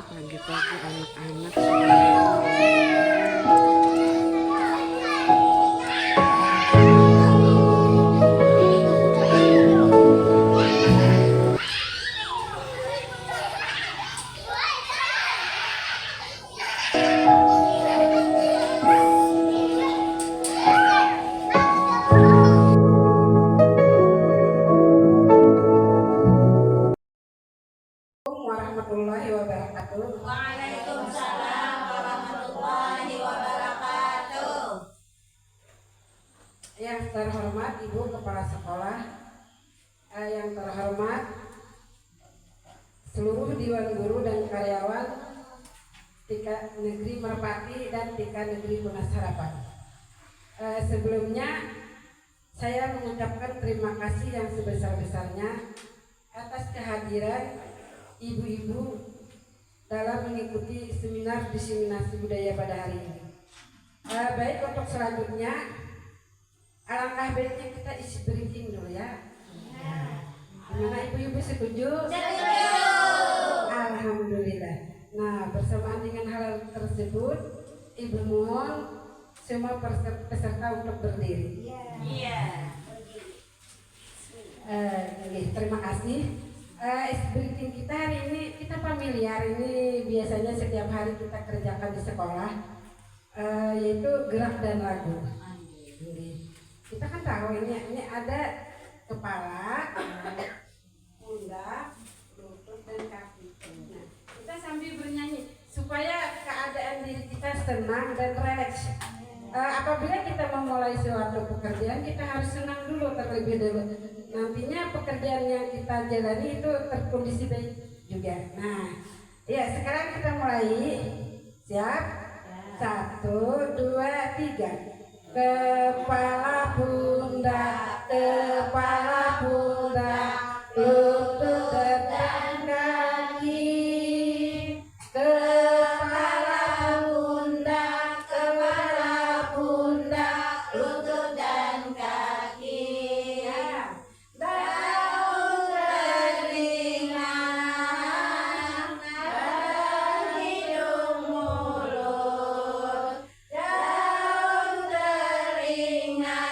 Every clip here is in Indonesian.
pagi-pagi anak-anak sekolah. Warahmatullahi wabarakatuh. Waalaikumsalam warahmatullahi wabarakatuh. Yang terhormat Ibu Kepala Sekolah, yang terhormat seluruh Dewan Guru dan karyawan TK Negeri Merpati dan TK Negeri Tunas Harapan. Sebelumnya saya mengucapkan terima kasih yang sebesar-besarnya atas kehadiran ibu-ibu dalam mengikuti seminar diseminasi budaya pada hari ini. Baik, untuk selanjutnya alangkah baiknya kita isi briefing dulu ya. Gimana ibu-ibu, setuju? Setuju. Alhamdulillah. Nah, bersamaan dengan hal tersebut, Ibu mohon semua peserta untuk berdiri. Iya. Terima kasih. Briefing kita hari ini kita familiar, ini biasanya setiap hari kita kerjakan di sekolah, yaitu gerak dan lagu. Kita kan tahu ini ada kepala, pundak, lutut dan kaki. Nah, kita sambil bernyanyi supaya keadaan diri kita tenang dan rileks. Apabila kita memulai suatu pekerjaan, kita harus senang dulu terlebih dahulu. Nantinya pekerjaan yang kita jalani itu terkondisi baik juga. Nah, ya sekarang kita mulai. Siap? 1, 2, 3. Kepala pundak, kepala pundak, lutut dan kaki. Kepala pundak, kepala pundak, lutut dan kaki. Daun telinga, hidung mulut. Daun telinga,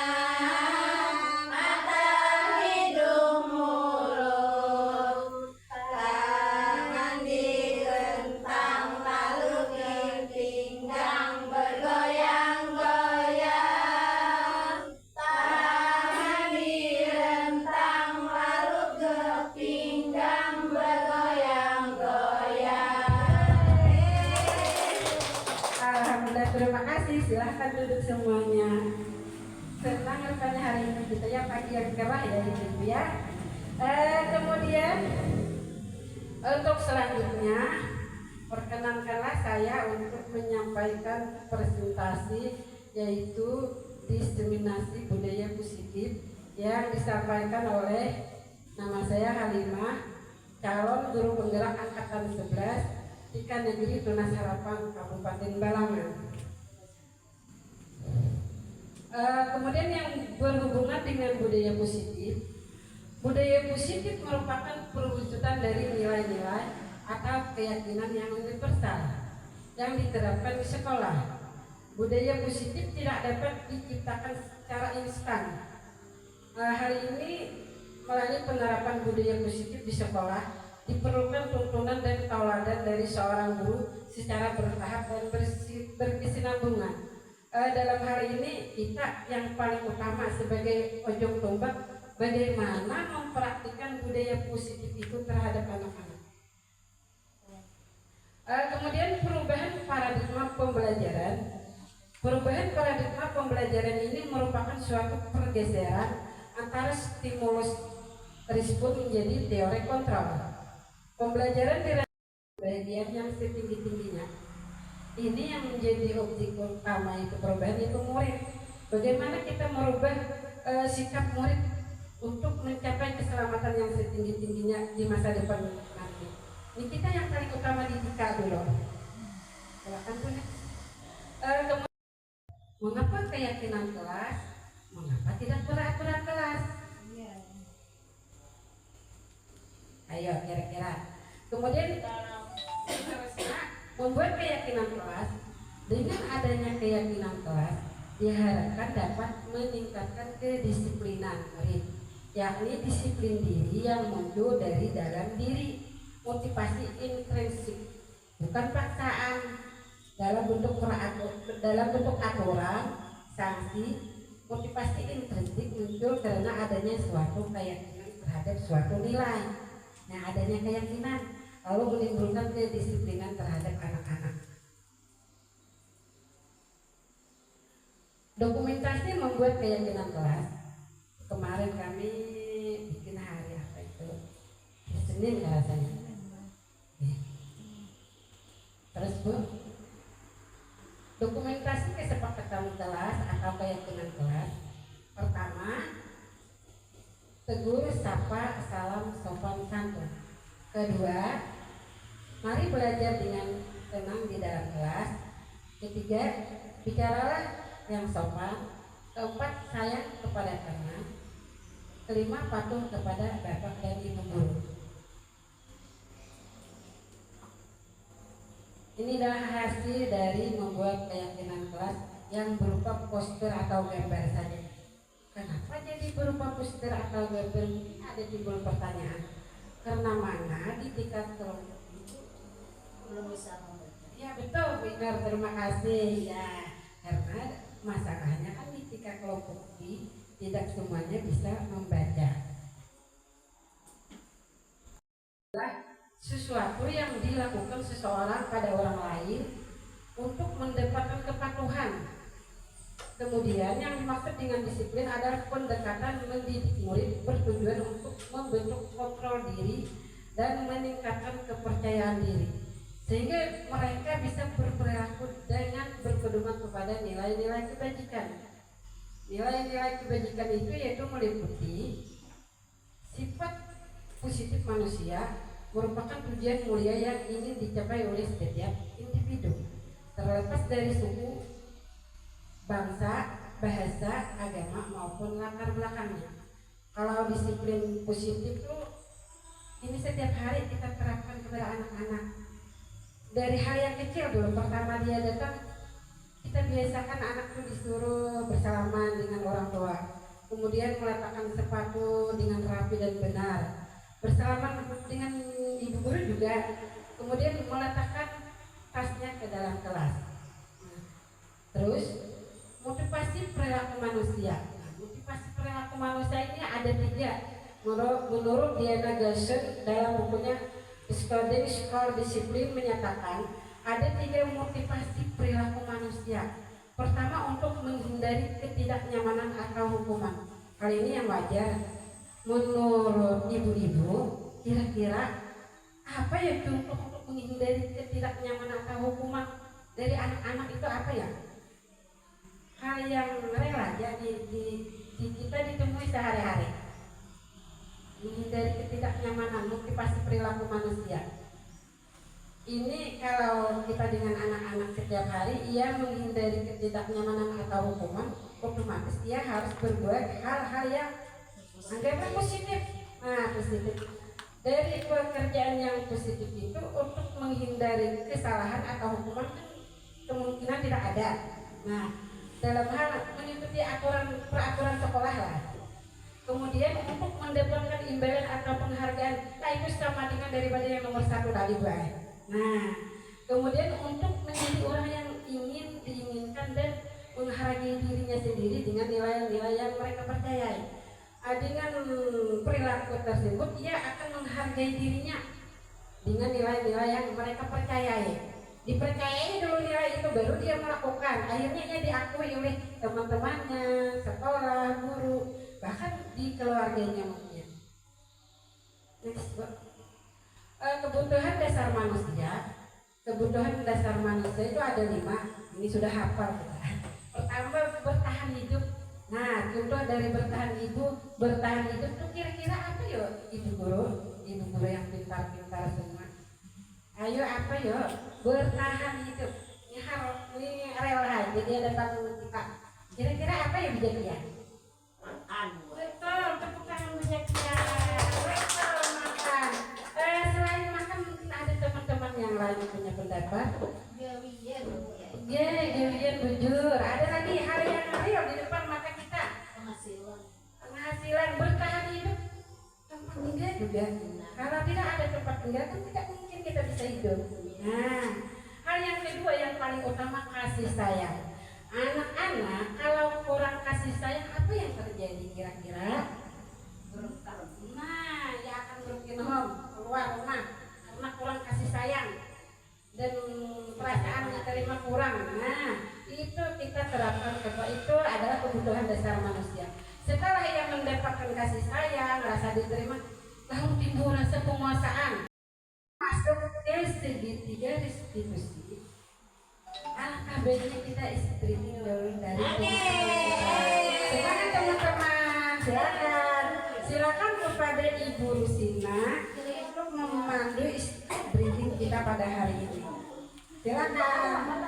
mata, hidung mulut. Tangan direntang lalu ke pinggang bergoyang-goyang. Tangan direntang lalu ke pinggang bergoyang-goyang. Alhamdulillah, terima kasih. Silahkan duduk semuanya. Senang rupanya hari ini kita ya, pagi yang cerah ya ibu ya. Kemudian untuk selanjutnya perkenankanlah saya untuk menyampaikan presentasi, yaitu diseminasi budaya positif yang disampaikan oleh nama saya Halimah, calon guru penggerak angkatan 11 TK Negeri Tunas Harapan Kabupaten Balangan. Kemudian yang berhubungan dengan budaya positif. Budaya positif merupakan perwujudan dari nilai-nilai atau keyakinan yang universal yang diterapkan di sekolah. Budaya positif tidak dapat diciptakan secara instan. Hari ini melalui penerapan budaya positif di sekolah diperlukan tuntunan dan tauladan dari seorang guru secara bertahap dan berkesinambungan. Dalam hal ini kita yang paling utama sebagai ujung tombak, bagaimana mempraktikkan budaya positif itu terhadap anak-anak. Kemudian perubahan paradigma pembelajaran. Perubahan paradigma pembelajaran ini merupakan suatu pergeseran antara stimulus respon menjadi teori kontrol. Pembelajaran bagian yang setinggi-tingginya. Ini yang menjadi objek utama itu perubahan itu murid. Bagaimana kita merubah sikap murid untuk mencapai keselamatan yang setinggi-tingginya di masa depan nanti. Ini kita yang paling utama dididik dulu. Silakan punya. Kemudian, mengapa keyakinan kelas? Mengapa tidak peraturan kelas? Ayo kira-kira. Kemudian membuat keyakinan kelas. Dengan adanya keyakinan kelas diharapkan dapat meningkatkan kedisiplinan murid, yakni disiplin diri yang muncul dari dalam diri, motivasi intrinsik, bukan paksaan dalam bentuk aturan, sanksi. Motivasi intrinsik muncul karena adanya suatu keyakinan terhadap suatu nilai. Nah, adanya keyakinan lalu menimbulkan kedisiplinan terhadap anak-anak. Dokumentasi membuat keyakinan kelas. Kemarin kami bikin hari apa itu? Senin rasanya. Terus Bu, dokumentasi kesepakatan kelas atau keyakinan kelas. Pertama, tegur, sapa, salam, sopan santun. Kedua, mari belajar dengan tenang di dalam kelas. Ketiga, bicaralah yang sopan. Keempat, sayang kepada teman. Kelima, patuh kepada bapak dan ibu guru. Ini adalah hasil dari membuat keyakinan kelas yang berupa poster atau gambar saja. Kenapa jadi berupa poster atau gambar? Ada timbul pertanyaan. Karena mana di tingkat kelompok itu belum bisa membaca. Ya betul, benar, terima kasih ya. Karena masalahnya kan di tingkat kelompok ini tidak semuanya bisa membaca. Sesuatu yang dilakukan seseorang pada orang lain untuk mendapatkan kepatuhan. Kemudian yang dimaksud dengan disiplin adalah pendekatan mendidik murid bertujuan untuk membentuk kontrol diri dan meningkatkan kepercayaan diri, sehingga mereka bisa berperilaku dengan berpedoman kepada nilai-nilai kebajikan. Nilai-nilai kebajikan itu yaitu meliputi sifat positif manusia, merupakan tujuan mulia yang ingin dicapai oleh setiap individu, terlepas dari suku, bangsa, bahasa, agama maupun latar belakangnya. Kalau disiplin positif itu ini setiap hari kita terapkan kepada anak-anak. Dari hal yang kecil dulu, pertama dia datang, kita biasakan anak itu disuruh bersalaman dengan orang tua, kemudian meletakkan sepatu dengan rapi dan benar, bersalaman dengan ibu guru juga, kemudian meletakkan tasnya ke dalam kelas. Terus motivasi perilaku manusia. Motivasi perilaku manusia ini ada 3. Menurut Diana Gerson dalam bukunya Studying School Discipline menyatakan ada 3 motivasi perilaku manusia. Pertama, untuk menghindari ketidaknyamanan atau hukuman. Hal ini yang wajar. Menurut ibu-ibu, kira-kira apa ya contoh untuk menghindari ketidaknyamanan atau hukuman dari anak-anak itu apa ya? Hal yang rela ya di kita ditemui sehari-hari. Menghindari ketidaknyamanan, motivasi perilaku manusia. Ini kalau kita dengan anak-anak setiap hari, ia menghindari ketidaknyamanan atau hukuman, otomatis dia harus berbuat hal-hal yang anggapnya positif. Nah, positif. Dari pekerjaan yang positif itu untuk menghindari kesalahan atau hukuman kemungkinan tidak ada. Nah, dalam hal mengikuti peraturan sekolah lah. Kemudian untuk mendapatkan imbalan atau penghargaan, nah itu sama dengan daripada yang nomor 1 tadi, Bay. Nah, kemudian untuk menjadi orang yang diinginkan dan menghargai dirinya sendiri dengan nilai-nilai yang mereka percayai. Dengan perilaku tersebut ia akan menghargai dirinya dengan nilai-nilai yang mereka percayai. Dipercayai dulu nilai itu baru dia melakukan. Akhirnya ia diakui oleh teman-temannya, sekolah, guru, bahkan di keluarganya mungkin. Next, kebutuhan dasar manusia. Kebutuhan dasar manusia itu ada 5. Ini sudah hafal kita. Pertama, bertahan hidup. Nah, contoh dari bertahan hidup tuh kira-kira apa ya, ibu guru yang pintar-pintar semua. Ayo apa ya, bertahan hidup. Ini rela aja dia datang kita. Kira-kira apa ya bijaknya? Betul, tepuk tangan bijaknya. Betul, makan. Selain makan mungkin ada teman-teman yang lain punya pendapat? Gawian. Gawian bujur. Ada lagi hal yang real di depan mata kita. Penghasilan bertahan hidup. Tempat tinggal juga. Kalau tidak ada tempat tinggal kan tidak mungkin kita bisa hidup. Nah, hal yang kedua yang paling utama kasih sayang. Anak-anak kalau kurang kasih sayang apa yang terjadi kira-kira? Nah, ya akan broken home, keluar rumah karena kurang kasih sayang dan perasaan diterima kurang. Nah, itu kita terapkan bahwa itu adalah kebutuhan dasar manusia. Setelah ia mendapatkan kasih sayang, rasa diterima, lalu timbul rasa penguasaan. Masuk ke segitiga restitusi. Alangkah baiknya kita screening dulu dari semangat teman-teman. Silakan kepada Ibu Rusina untuk memandu briefing kita pada hari ini. Silakan.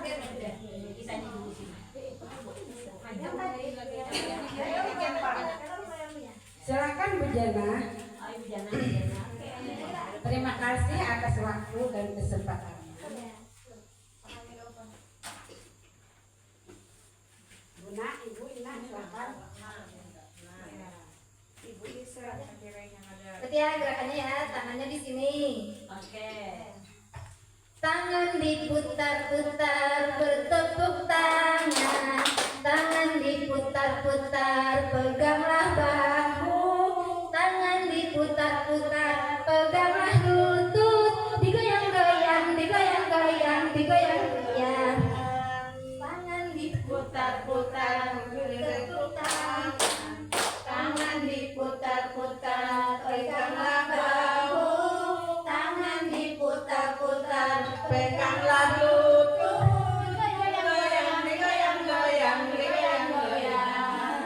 Silakan Bu Jana. Terima kasih atas waktu dan kesempatan. Buna, Ibu Ina, silakan. Ibu Isa, Setia gerakannya ya, tangannya di sini. Oke. Tangan diputar-putar, bertepuk tangan. Tangan diputar-putar, peganglah bahu. Tangan diputar-putar, peganglah lutut. Digoyang-goyang, digoyang-goyang, digoyang-goyang. Tangan diputar-putar, bertepuk tangan. Tangan diputar-putar, peganglah bahu. Tangan diputar-putar, peganglah lutut. Digoyang, digoyang-goyang, digoyang-goyang.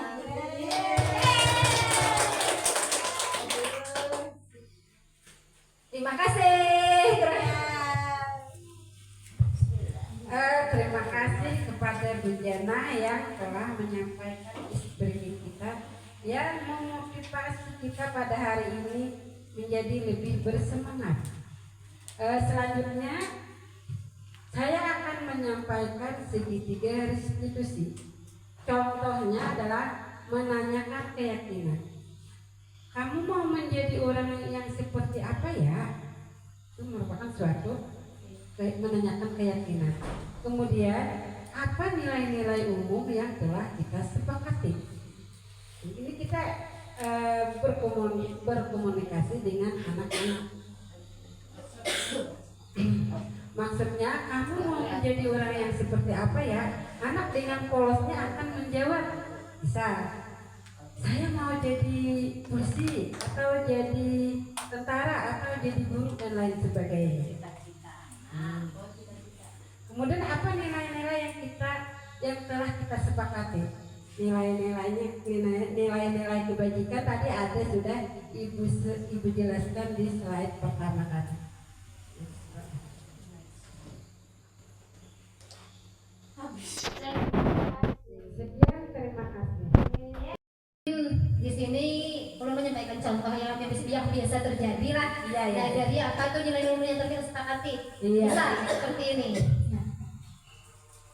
Terima kasih. Terima kasih kepada Bu Jana yang telah menyampaikan briefing kita yang memotivasi kita pada hari ini menjadi lebih bersemangat. Selanjutnya saya akan menyampaikan segitiga restitusi. Contohnya adalah menanyakan keyakinan. Kamu mau menjadi orang yang seperti apa ya? Itu merupakan suatu menanyakan keyakinan. Kemudian apa nilai-nilai umum yang telah kita sepakati? Ini kita berkomunikasi dengan anak-anak. Maksudnya kamu mau menjadi orang yang seperti apa ya? Anak dengan polosnya akan menjawab, bisa, saya mau jadi polisi atau jadi tentara atau jadi guru dan lain sebagainya. Kemudian apa nilai-nilai yang telah kita sepakati? Nilai-nilai kebajikan tadi ada sudah ibu jelaskan di slide pertama tadi. Sekian, terima kasih. Di sini perlu menyampaikan contoh yang biasa terjadi lah. Iya. Nah, jadi apa tuh nilai umum yang kita sepakati? Iya. Misal seperti ini.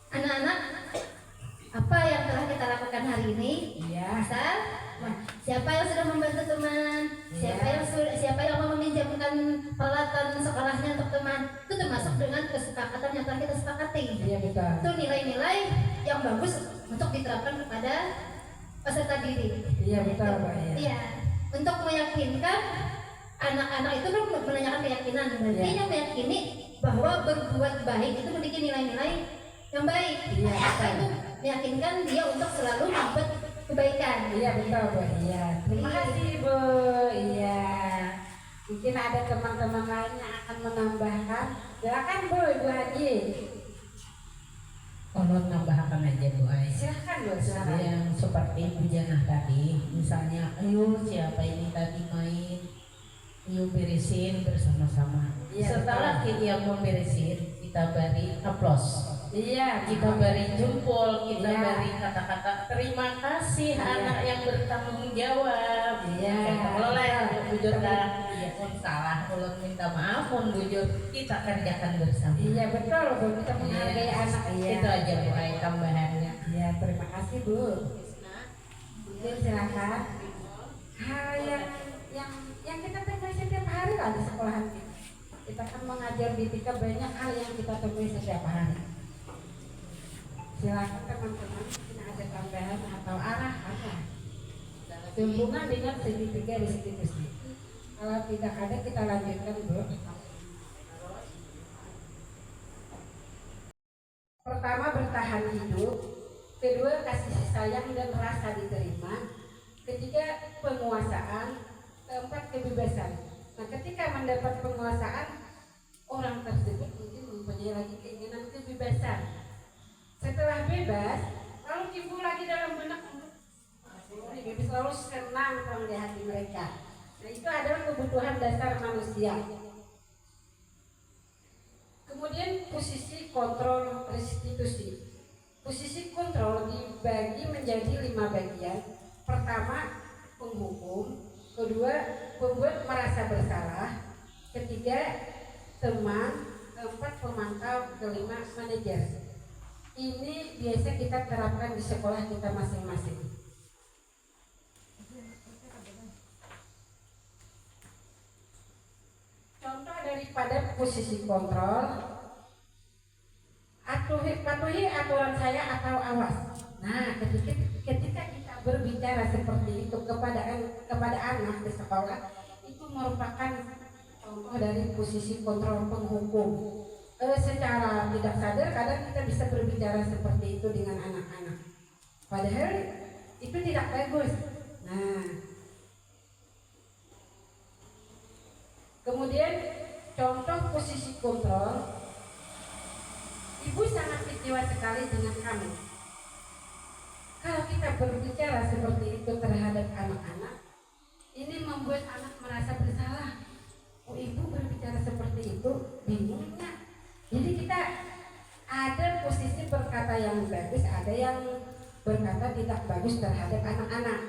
Anak-anak, apa yang telah kita lakukan hari ini? Iya. Misal, siapa yang sudah membantu teman? Siapa yang mau meminjamkan peralatan sekolahnya untuk teman? Itu termasuk dengan kesepakatan yang telah kita sepakati. Iya, betul. Itu nilai-nilai yang bagus untuk diterapkan kepada peserta didik. Iya, betul, Pak. Iya, untuk meyakinkan anak-anak itu kan menanyakan keyakinan, berarti yang meyakini bahwa berbuat baik itu memiliki nilai-nilai yang baik. Iya, betul. Itu meyakinkan dia untuk selalu membuat kebaikan. Iya, betul, Bu. Iya. Terima kasih, Bu. Iya. Mungkin ada teman-teman lain yang akan menambahkan. Silakan, Bu, Ibu Haji. Kalau nambahkan aja Bu Ais. Silakan, Bu. Silakan. Yang seperti Bu Janah tadi, misalnya, ayo siapa ini tadi main, ayo beresin bersama-sama. Iya, Setelah kita memberesin, kita beri aplaus. Iya, Kita beri jempol, kita Iya. beri kata-kata terima kasih Iya. anak yang bertanggung jawab. Iya. Boleh, Bu Jota. mun salah ulun minta maaf, mun bujur kita kerjakan bersama. Iya betul Bu, kita menghargai anak. Iya. Itu aja Bu Ai tambahannya. Iya, terima kasih Bu. Mungkin silakan. Hal yang kita temui setiap hari lah di sekolahan kita. Kita kan mengajar di TIKA, banyak hal yang kita temui setiap hari. Silakan teman-teman, mungkin ada tambahan atau arahan sehubungan dengan segitiga restitusi. Kalau tidak ada kita lanjutkan Bu. Pertama, bertahan hidup. Kedua, kasih sayang dan rasa diterima. Ketiga, penguasaan. Keempat, kebebasan. Nah, ketika mendapat penguasaan, orang tersebut mungkin mempunyai lagi keinginan kebebasan. Setelah bebas, lalu timbul lagi dalam benak bebas, lalu senang di hati mereka. Nah, itu adalah kebutuhan dasar manusia. Kemudian posisi kontrol restitusi. Posisi kontrol dibagi menjadi 5 bagian. Pertama, penghukum. Kedua, pembuat merasa bersalah. Ketiga, teman. Keempat, pemantau. Kelima, manajer. Ini biasa kita terapkan di sekolah kita masing-masing. Contoh daripada posisi kontrol, patuhi aturan saya atau awas. Nah, ketika kita berbicara seperti itu kepada anak di sekolah, itu merupakan contoh dari posisi kontrol penghukum. Secara tidak sadar kadang kita bisa berbicara seperti itu dengan anak-anak, padahal itu tidak bagus. Nah, kemudian contoh posisi kontrol, ibu sangat kecewa sekali dengan kamu. Kalau kita berbicara seperti itu terhadap anak-anak, ini membuat anak merasa bersalah. Oh, ibu berbicara seperti itu, bingungnya. Jadi kita ada posisi berkata yang bagus, ada yang berkata tidak bagus terhadap anak-anak.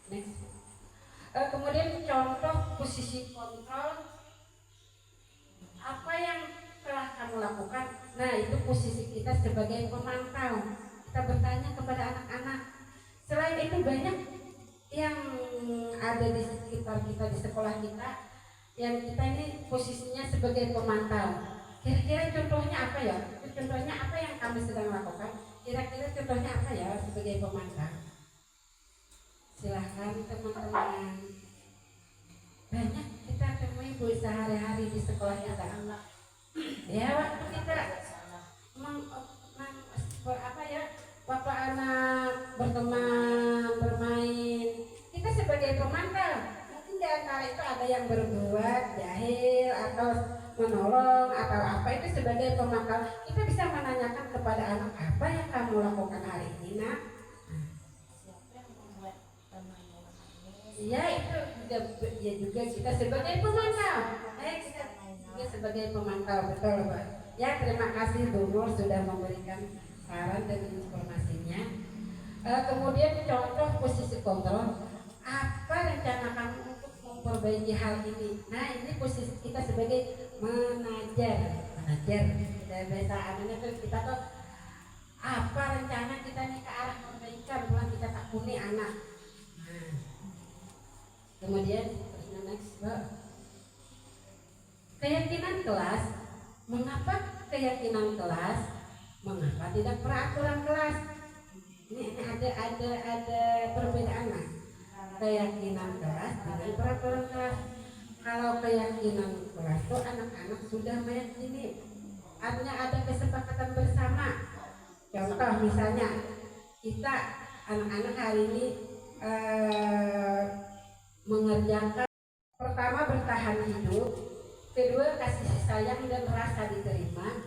Next. Kemudian contoh posisi kontrol, apa yang telah kamu lakukan? Nah, itu posisi kita sebagai pemantau. Kita bertanya kepada anak-anak. Selain itu banyak yang ada di sekitar kita, di sekolah kita, yang kita ini posisinya sebagai pemantau. Kira-kira contohnya apa ya? Contohnya apa yang kami sedang lakukan? Kira-kira contohnya apa ya sebagai pemantau? Silahkan teman-teman. Banyak kita temui Bu sehari-hari di sekolah kita. Ya, waktu kita waktu anak berteman, bermain, kita sebagai pemantau. Mungkin di antara itu ada yang berbuat jahil atau menolong atau apa, itu sebagai pemantau. Kita bisa menanyakan kepada anak, apa yang kamu lakukan hari ini, Nak? Ya, itu juga kita sebagai pemantau. Kita juga sebagai pemantau, betul Pak. Ya, terima kasih Bu Nur sudah memberikan saran dan informasinya. Kemudian contoh posisi kontrol, apa rencana kamu untuk memperbaiki hal ini? Nah, ini posisi kita sebagai manajer. Dari bahasa anunya kita tuh apa rencana kita nih ke arah perbaikan, bukan kita takuni anak. Nah, kemudian next, keyakinan kelas. Mengapa keyakinan kelas? Mengapa tidak peraturan kelas? Ini ada perbedaan Mas. Keyakinan kelas dengan peraturan kelas. Kalau keyakinan kelas itu anak-anak sudah meyakini, artinya ada kesepakatan bersama. Contoh misalnya kita anak-anak hari ini mengerjakan pertama bertahan hidup, kedua kasih sayang dan rasa diterima,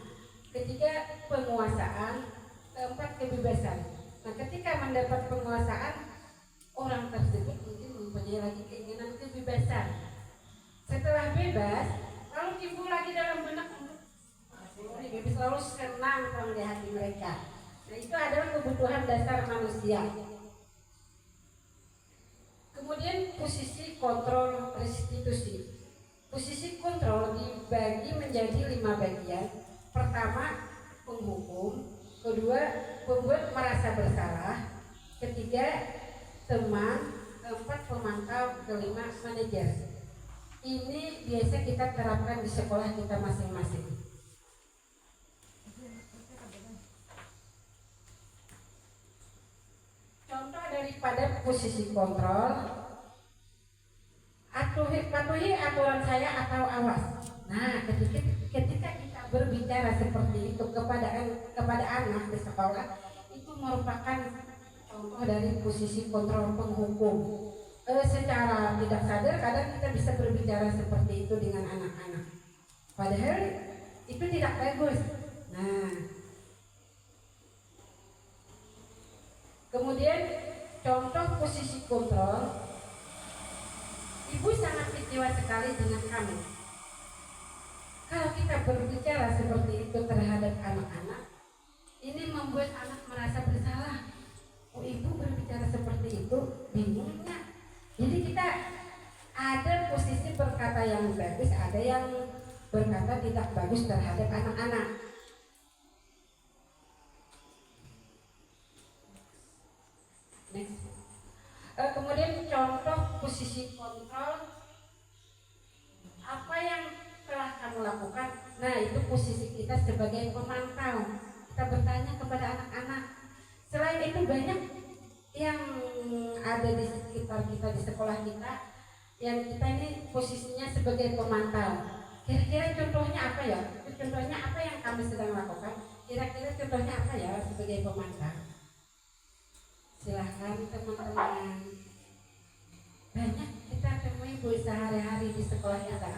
ketiga penguasaan, keempat kebebasan. Nah, ketika mendapat penguasaan, orang tersebut mungkin mempunyai lagi keinginan kebebasan. Setelah bebas, lalu timbul lagi dalam benak bebas, lalu senang di hati mereka. Nah, itu adalah kebutuhan dasar manusia. posisi kontrol restitusi. Posisi kontrol dibagi menjadi 5 bagian. Pertama, penghukum. Kedua, pembuat merasa bersalah. Ketiga, teman. Keempat, pemantau. Kelima, manajer. Ini biasa kita terapkan di sekolah kita masing-masing. Contoh daripada posisi kontrol, patuhi aturan saya atau awas. Nah, ketika kita berbicara seperti itu kepada anak di sekolah, itu merupakan contoh dari posisi kontrol penghukum. Secara tidak sadar kadang kita bisa berbicara seperti itu dengan anak-anak. Padahal itu tidak bagus. Nah, kemudian contoh posisi kontrol, ibu sangat kecewa sekali dengan kamu. Kalau kita berbicara seperti itu terhadap anak-anak, ini membuat anak merasa bersalah. Oh, ibu berbicara seperti itu, bingungnya. Jadi kita ada posisi berkata yang bagus, ada yang berkata tidak bagus terhadap anak-anak. Next. Kemudian contoh posisi kontrol, apa yang telah kamu lakukan? Nah, itu posisi kita sebagai pemantau. Kita bertanya kepada anak-anak. Selain itu banyak yang ada di sekitar kita, di sekolah kita, yang kita ini posisinya sebagai pemantau. Kira-kira contohnya apa ya? Contohnya apa yang kami sedang lakukan? Kira-kira contohnya apa ya sebagai pemantau? Silahkan teman-teman. Banyak kita temui bu sehari-hari di sekolah kita.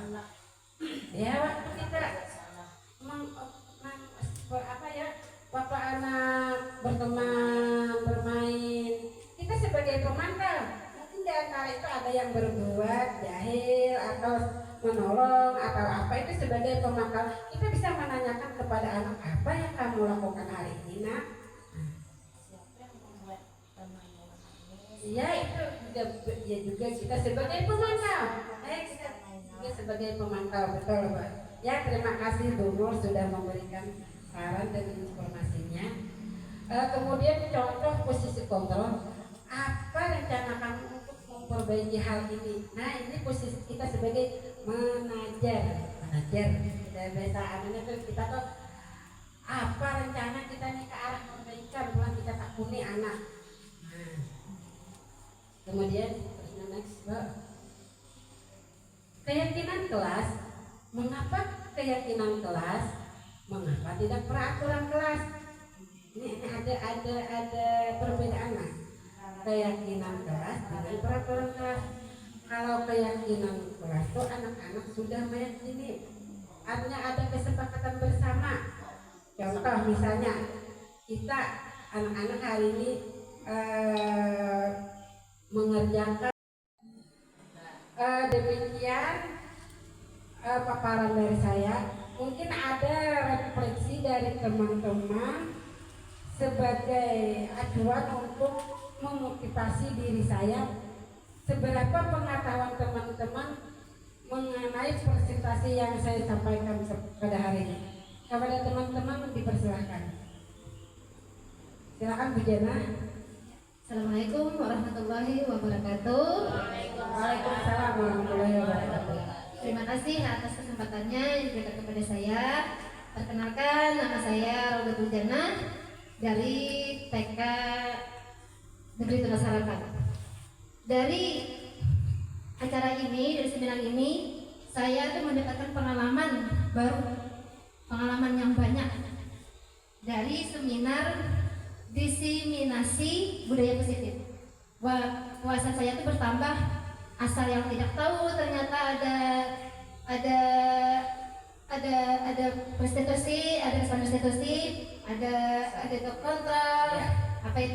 Ya, waktu kita waktu anak berteman, bermain, kita sebagai pemantau. Mungkin di antara itu ada yang berbuat jahil atau menolong atau apa, itu sebagai pemantau. Kita bisa menanyakan kepada anak, apa yang kamu lakukan hari ini, nak? Ya, itu juga kita sebagai pemantau. Kita juga sebagai pemantau, betul, Pak. Ya, terima kasih Bu Nur sudah memberikan saran dan informasinya. Kemudian contoh posisi kontrol, apa rencana kamu untuk memperbaiki hal ini? Nah, ini posisi kita sebagai manajer. Kita biasa adanya tuh kita tuh apa rencana kita nih ke arah perbaikan, bukan kita takuni anak. Nah, kemudian next, Mbak. Keyakinan kelas. Mengapa keyakinan kelas? Mengapa tidak peraturan kelas? Ini ada perbedaan, Mas. Keyakinan kelas dengan peraturan kelas. Kalau keyakinan kelas itu anak-anak sudah meyakini, artinya ada kesepakatan bersama. Contoh misalnya kita anak-anak hari ini mengerjakan demikian paparan dari saya. Mungkin ada refleksi dari teman-teman sebagai acuan untuk memotivasi diri saya, seberapa pengetahuan teman-teman mengenai presentasi yang saya sampaikan pada hari ini. Kepada teman-teman dipersilahkan. Silakan Bu Jana. Assalamualaikum warahmatullahi wabarakatuh. Waalaikumsalam warahmatullahi wabarakatuh. Terima kasih atas kesempatannya yang diberikan kepada saya. Perkenalkan, nama saya Robatul Jannah dari TK Negeri Tunas Harapan. Dari acara ini, dari seminar ini, saya tuh mendapatkan pengalaman baru, pengalaman yang banyak dari seminar diseminasi budaya positif. Wawasan saya itu bertambah, asal yang tidak tahu ternyata ada prostitusi, ada prostitusi, ada kontrol, apa itu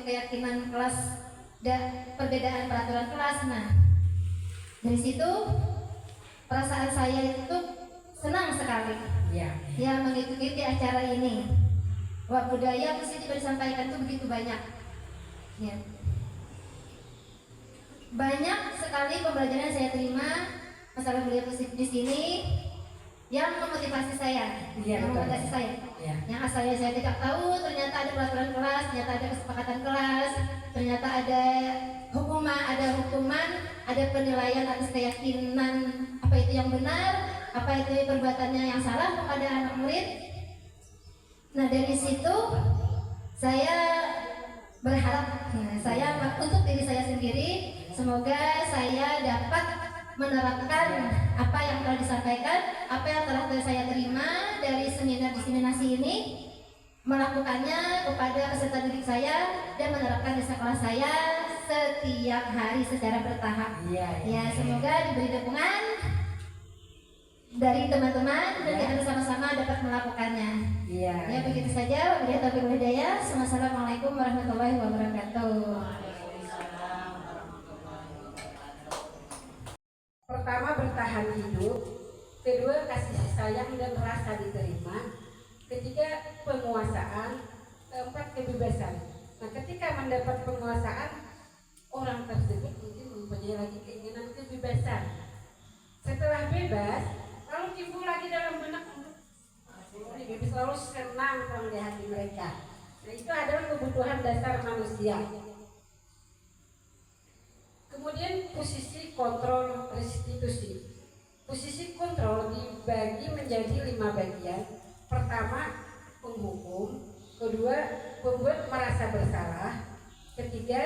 keyakinan kelas, perbedaan peraturan kelas. Nah, dari situ perasaan saya itu senang sekali ya mengikuti acara ini. Wah, budaya positif disampaikan itu begitu banyak. Ya. banyak sekali pembelajaran yang saya terima masalah beliau di sini yang memotivasi saya, Iya, yang betul. memotivasi saya. Ya. Yang asalnya saya tidak tahu, ternyata ada peraturan kelas, ternyata ada kesepakatan kelas, ternyata ada hukuman, ada penilaian atas keyakinan apa itu yang benar, apa itu perbuatannya yang salah kepada anak murid. Nah dari situ saya berharap, untuk diri saya sendiri, semoga saya dapat menerapkan apa yang telah disampaikan, apa yang telah saya terima dari seminar diseminasi ini, melakukannya kepada peserta didik saya dan menerapkan di sekolah saya setiap hari secara bertahap. Ya, semoga diberi dukungan dari teman-teman dan kita bersama-sama dapat melakukannya. Ya, begitu saja. Wabillahi taufiq wal hidayah. Wassalamualaikum warahmatullahi wabarakatuh. Pertama, bertahan hidup. Kedua, kasih sayang dan rasa diterima. Ketiga, penguasaan. Keempat, kebebasan. Nah, ketika mendapat penguasaan, orang tersebut mungkin mempunyai lagi keinginan kebebasan. Setelah bebas, lalu timbul lagi dalam benak bebas, lalu senang di hati mereka. Nah, itu adalah kebutuhan dasar manusia. Kemudian posisi kontrol restitusi. Posisi kontrol dibagi menjadi 5 bagian. Pertama, penghukum. Kedua, pembuat merasa bersalah. Ketiga,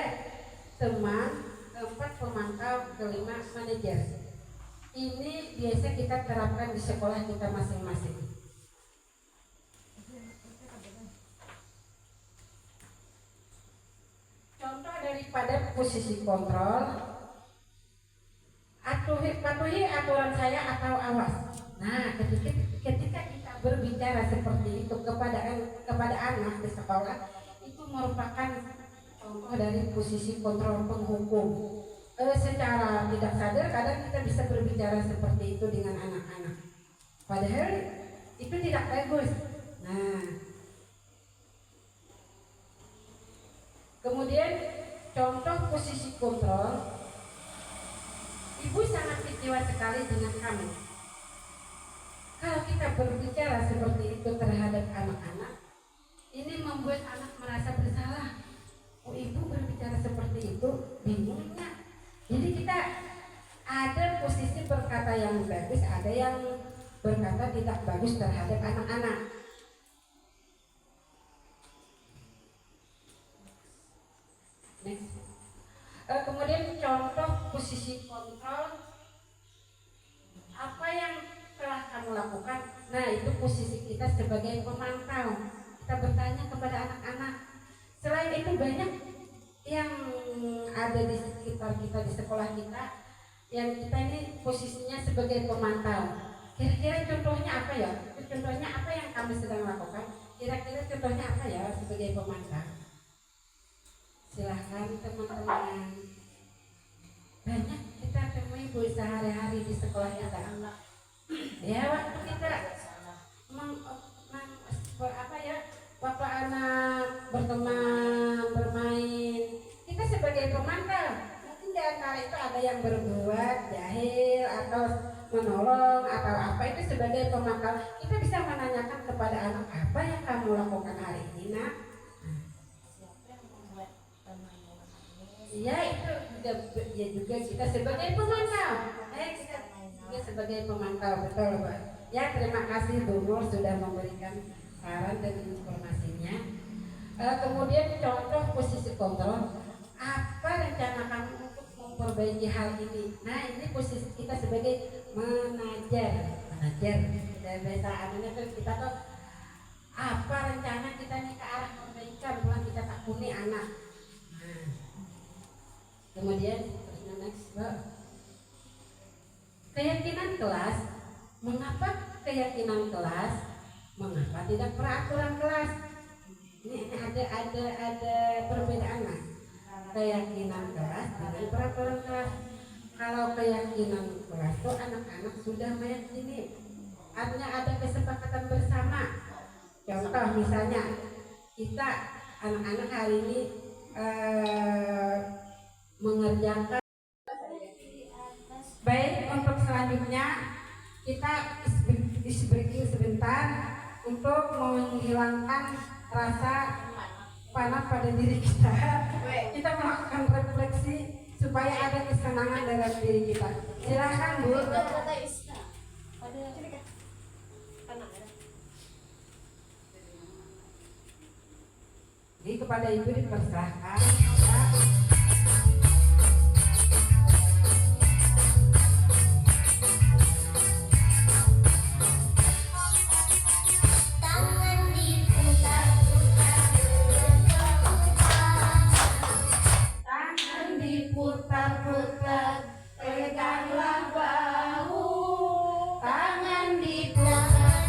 teman. Keempat, pemantau. Kelima, manajer. Ini biasa kita terapkan di sekolah kita masing-masing. Contoh daripada posisi kontrol, patuhi aturan saya atau awas. Nah, ketika kita berbicara seperti itu kepada anak di sekolah, itu merupakan contoh dari posisi kontrol penghukum. Secara tidak sadar kadang kita bisa berbicara seperti itu dengan anak-anak, padahal itu tidak bagus. Nah, kemudian contoh posisi kontrol, ibu sangat kecewa sekali dengan kamu. Kalau kita berbicara seperti itu terhadap anak-anak, ini membuat anak merasa bersalah. Oh, ibu berbicara seperti itu, bingungnya. Jadi kita ada posisi berkata yang bagus, ada yang berkata tidak bagus terhadap anak-anak. Next. Kemudian contoh posisi kontrol, apa yang telah kamu lakukan. Nah, itu posisi kita sebagai pemantau. Kita bertanya kepada anak-anak. Selain itu banyak yang ada di sekitar kita, di sekolah kita, yang kita ini posisinya sebagai pemantau. Kira-kira contohnya apa ya? Contohnya apa yang kami sedang lakukan? Kira-kira contohnya apa ya sebagai pemantau? Silahkan teman-teman. Banyak kita temui bu sehari-hari di sekolah kita. Ya, waktu kita waktu anak berteman, bermain, kita sebagai pemantau. Mungkin di antara itu ada yang berbuat jahil atau menolong atau apa, itu sebagai pemantau. Kita bisa menanyakan kepada anak, apa yang kamu lakukan hari ini, nak? Ya, itu juga kita sebagai pemantau. Kita juga sebagai pemantau, betul, Pak. Ya, terima kasih Bu Nur sudah memberikan saran dan informasinya. Kemudian contoh posisi kontrol, apa rencana kamu untuk memperbaiki hal ini? Nah, ini posisi kita sebagai manajer. Dari bahasa anunya kita tuh apa rencana kita nih ke arah perbaikan, bukan kita takuni anak. Nah, kemudian next, keyakinan kelas. Mengapa keyakinan kelas? Mengapa tidak peraturan kelas? Ini ada perbedaan, Mas. Keyakinan kelas dengan peraturan kelas. Kalau keyakinan kelas itu anak-anak sudah meyakini, artinya ada kesepakatan bersama. Contoh misalnya kita anak-anak hari ini mengerjakan Baik, untuk selanjutnya kita ice breaking sebentar untuk menghilangkan rasa panas pada diri kita. Kita melakukan refleksi supaya ada kesenangan dalam diri kita. Silahkan Bu. Jadi kepada Ibu dipersilahkan. Tangan diputar-putar, peganglah bahu. Tangan diputar.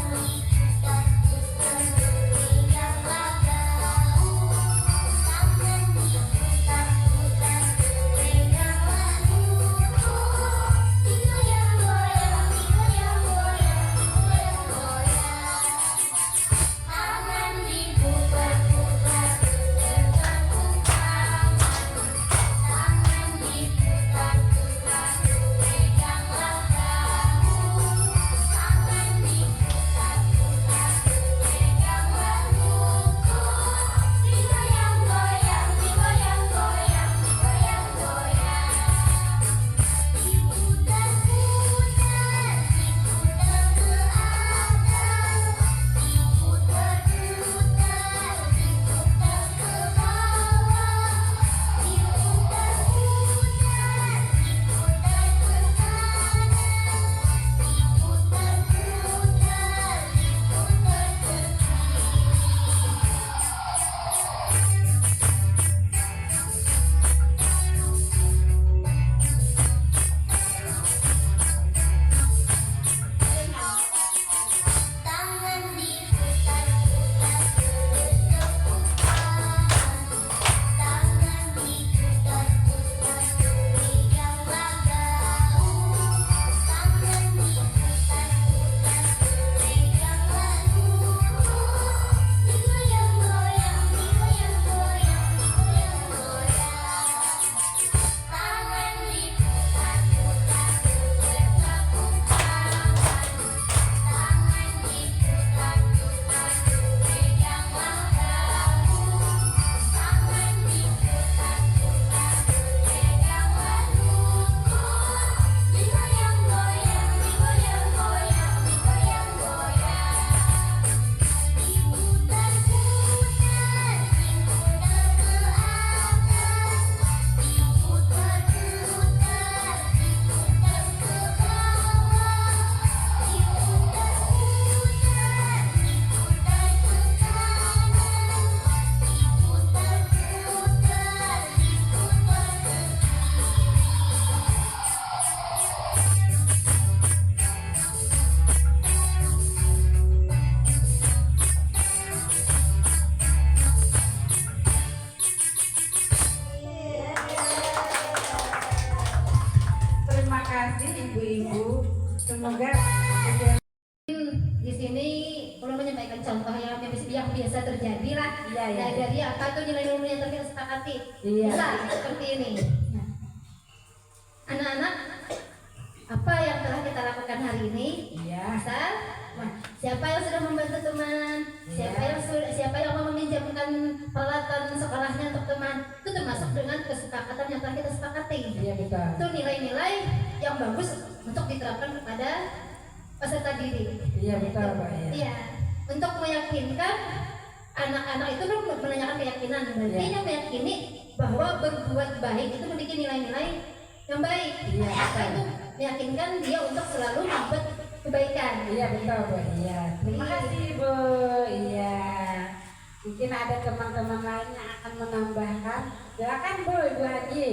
Terima kasih Ibu-ibu. Semoga Di sini perlu menyampaikan contoh yang biasa terjadi lah. Iya, iya. Nah, dari apa tuh nilai-nilai yang kita sepakati? Iya. Bisa seperti ini. Nah, anak-anak, apa yang telah kita lakukan hari ini? Iya. Misal, nah, siapa yang sudah membantu teman? Siapa yang mau meminjamkan peralatan sekolahnya untuk teman? Itu termasuk dengan kesepakatan yang telah kita sepakati. Iya betul. Itu nilai-nilai yang bagus untuk diterapkan kepada peserta didik. Iya betul Pak. Iya, untuk meyakinkan anak-anak itu kan menanyakan keyakinan, berarti Iya. yang meyakini bahwa berbuat baik itu memiliki nilai-nilai yang baik. Iya, Maka betul. itu meyakinkan dia untuk selalu membuat kebaikan. Iya betul Bu. Iya. Terima kasih Bu. Iya. Mungkin ada teman-teman lain yang akan menambahkan. Silakan Bu, Ibu Haji.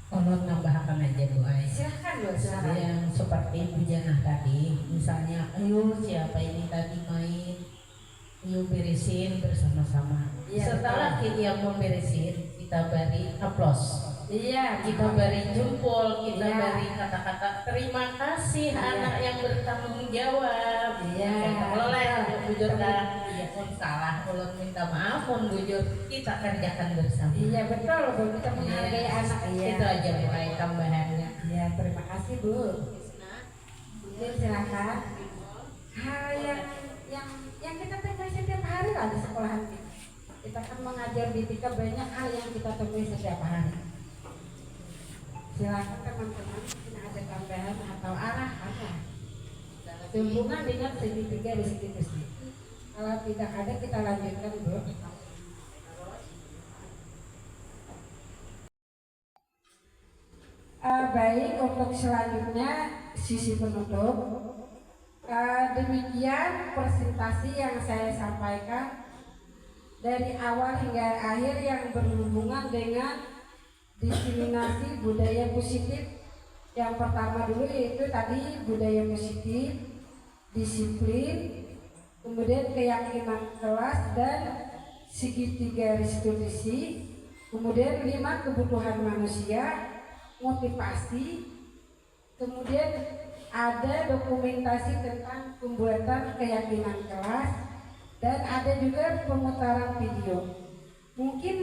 Kalau nambahkan aja Bu Ai. Silakan Bu, silakan. Yang seperti Bu Janah tadi, misalnya, ayo siapa ini tadi main, ayo beresin bersama-sama. Iya, Setelah betul. kita memberesin, kita beri aplaus. Iya, Kita beri jempol, kita Iya. beri kata-kata terima kasih Iya. anak yang bertanggung jawab. Iya. Kalau bujur dah, ya pun salah, kalau minta maaf pun bujur, kita kerjakan bersama. Iya betul Bu, kita menghargai Iya. anak. Iya. Itu aja Bu Ai tambahannya. Iya. kasih Bu. Mungkin silakan. Hal yang kita temui setiap hari lah di sekolahan kita. Kita kan mengajar di TIKA, banyak hal yang kita temui setiap hari. Silakan teman-teman, mungkin ada tambahan atau arah apa hubungan dengan segitiga di segi besi. Kalau tidak ada kita lanjutkan Bu. Baik, untuk selanjutnya sisi penutup. Demikian presentasi yang saya sampaikan dari awal hingga akhir yang berhubungan dengan diseminasi budaya positif. Yang pertama dulu yaitu tadi budaya positif, disiplin, kemudian keyakinan kelas dan segitiga restitusi, kemudian 5 kebutuhan manusia, motivasi, kemudian ada dokumentasi tentang pembuatan keyakinan kelas, dan ada juga pemutaran video. Mungkin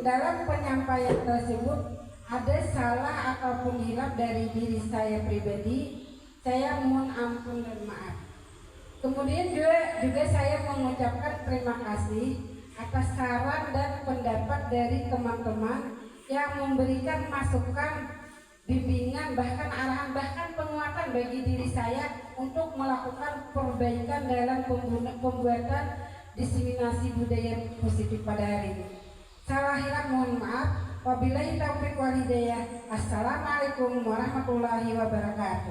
dalam penyampaian tersebut ada salah ataupun hilaf dari diri saya pribadi, saya mohon ampun dan maaf. Kemudian juga saya mengucapkan terima kasih atas saran dan pendapat dari teman-teman yang memberikan masukan, bimbingan, bahkan arahan, bahkan penguatan bagi diri saya untuk melakukan perbaikan dalam pembuatan diseminasi budaya positif pada hari ini. Salah hilaf mohon maaf. Wabillahi taufiq wal hidayah. Assalamualaikum warahmatullahi wabarakatuh.